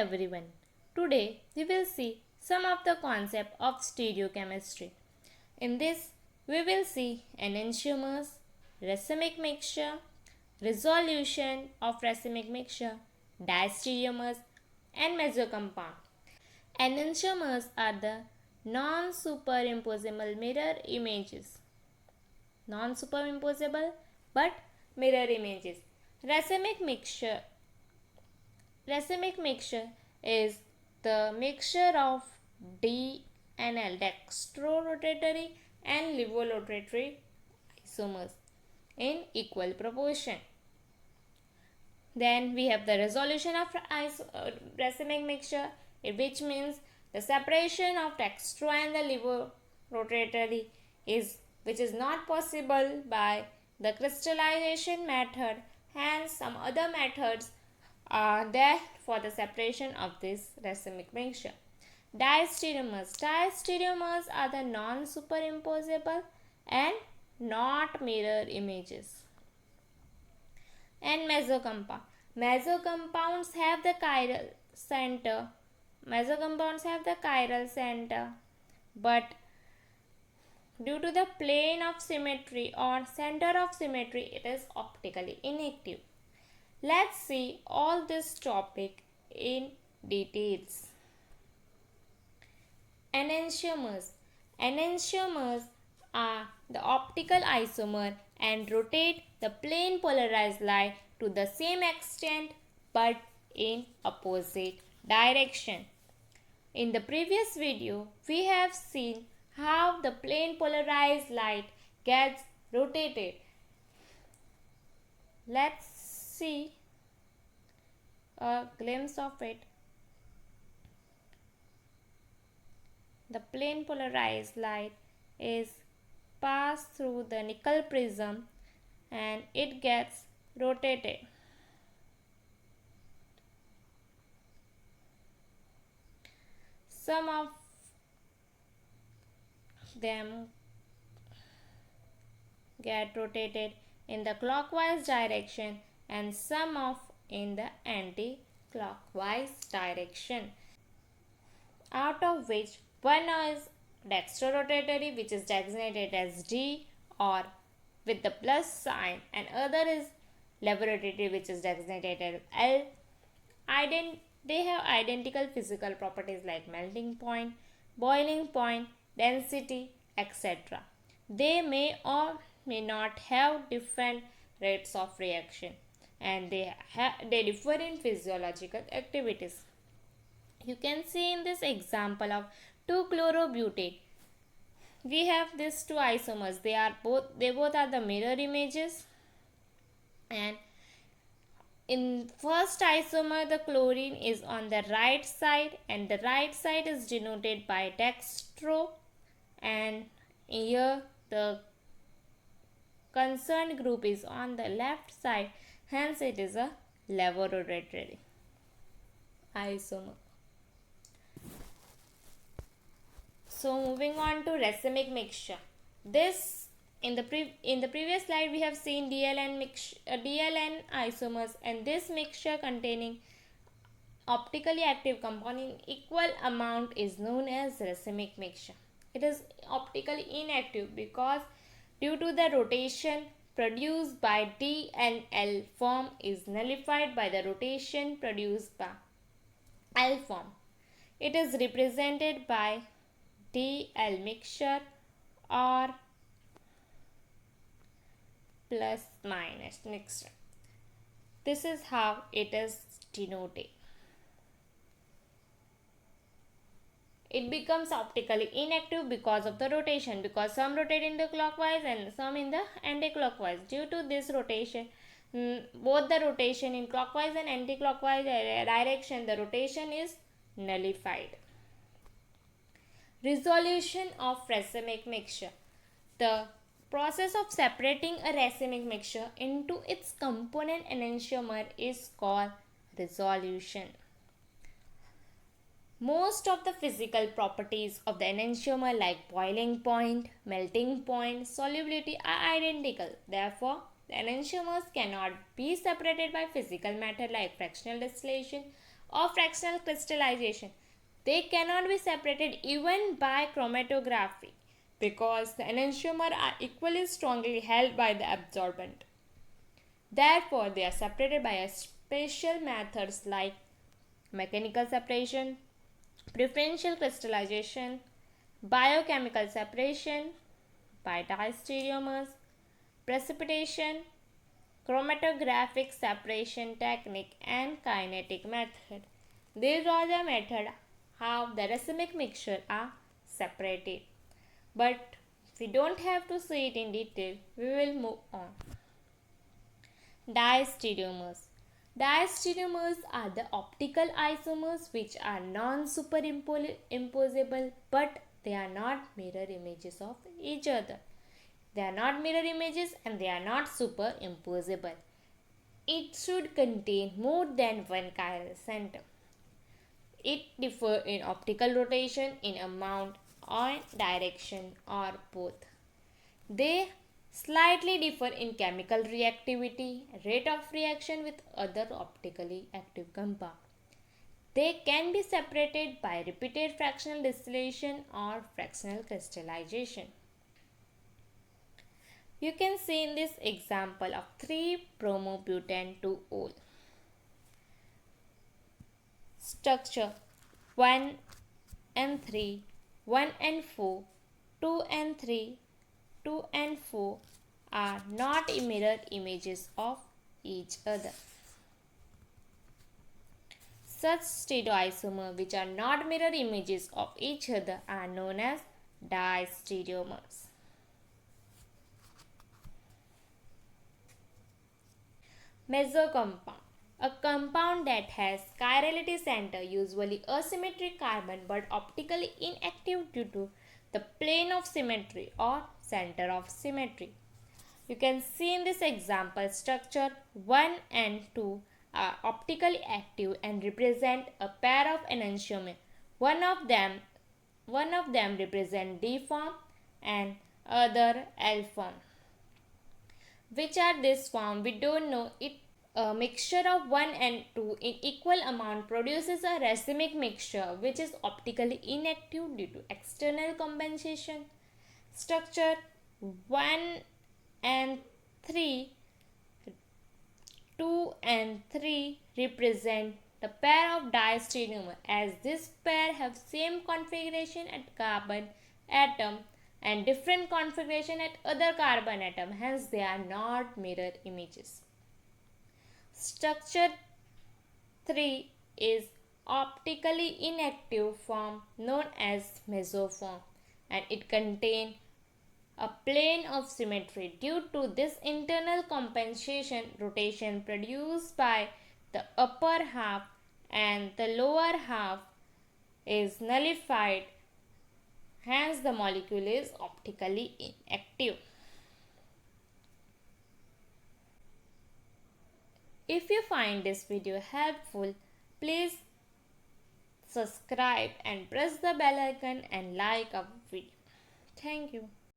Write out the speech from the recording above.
everyone. Today we will see some of the concept of stereochemistry. In this, we will see enantiomers, racemic mixture, resolution of racemic mixture, diastereomers, and mesocompound. Enantiomers are the non-superimposable mirror images. Non-superimposable but mirror images. Racemic mixture is the mixture of D and L, dextrorotatory and levorotatory isomers in equal proportion. Then we have the resolution of racemic mixture, which means the separation of dextro and the levorotatory which is not possible by the crystallization method. Hence, some other methods are there for the separation of this racemic mixture. Diastereomers. Diastereomers are the non-superimposable and not mirror images. And mesocompound. Mesocompounds have the chiral center. But due to the plane of symmetry or center of symmetry, it is optically inactive. Let's see all this topic in details. Enantiomers. Enantiomers are the optical isomer and rotate the plane polarized light to the same extent but in opposite direction. In the previous video, we have seen how the plane polarized light gets rotated. Let's see a glimpse of it. The plane polarized light is passed through the nickel prism and it gets rotated. Some of them get rotated in the clockwise direction and some of in the anti-clockwise direction, out of which one is dextrorotatory, which is designated as D or with the plus sign, and other is levorotatory, which is designated as L. They have identical physical properties like melting point, boiling point, density, etc. They may or may not have different rates of reaction, and they differ in physiological activities. You can see in this example of 2-chlorobutane, we have these two isomers. They both are the mirror images, and in first isomer the chlorine is on the right side and the right side is denoted by dextro, and here the concerned group is on the left side, hence it is a levorotatory isomer. So moving on to racemic mixture. This in the previous slide we have seen DLN isomers, and this mixture containing optically active compound in equal amount is known as racemic mixture. It is optically inactive because due to the rotation produced by D and L form is nullified by the rotation produced by L form. It is represented by DL mixture or plus minus mixture. This is how it is denoted. It becomes optically inactive because of the rotation, because some rotate in the clockwise and some in the anti-clockwise. Due to this rotation, both the rotation in clockwise and anti-clockwise direction, the rotation is nullified. Resolution of racemic mixture. The process of separating a racemic mixture into its component enantiomer is called resolution. Most of the physical properties of the enantiomer like boiling point, melting point, solubility are identical. Therefore, the enantiomers cannot be separated by physical matter like fractional distillation or fractional crystallization. They cannot be separated even by chromatography because the enantiomer are equally strongly held by the absorbent. Therefore, they are separated by a special methods like mechanical separation, preferential crystallization, biochemical separation by diastereomers, precipitation, chromatographic separation technique, and kinetic method. These are the methods how the racemic mixture are separated. But we don't have to see it in detail. We will move on. Diastereomers. Diastereomers are the optical isomers which are non-superimposable but they are not mirror images of each other. They are not mirror images and they are not superimposable. It should contain more than one chiral center. It differs in optical rotation, in amount, or direction, or both. They slightly differ in chemical reactivity, rate of reaction with other optically active compounds. They can be separated by repeated fractional distillation or fractional crystallization. You can see in this example of 3-bromobutane-2-ol. Structure 1 and 3, 1 and 4, 2 and 3, 2 and 4 are not mirror images of each other. Such stereoisomers which are not mirror images of each other are known as diastereomers. Mesocompound. A compound that has chirality center, usually asymmetric carbon but optically inactive due to the plane of symmetry or center of symmetry. You can see in this example structure 1 and 2 are optically active and represent a pair of enantiomers. One of them represent D form and other L form. Which are this form? We don't know. A mixture of 1 and 2 in equal amount produces a racemic mixture which is optically inactive due to external compensation. Structure 1 and 3, 2 and 3 represent the pair of diastereomers as this pair have same configuration at carbon atom and different configuration at other carbon atom, hence they are not mirror images. Structure 3 is optically inactive form known as mesoform and it contains a plane of symmetry. Due to this internal compensation, rotation produced by the upper half and the lower half is nullified, hence the molecule is optically inactive. If you find this video helpful, please subscribe and press the bell icon and like our video. Thank you.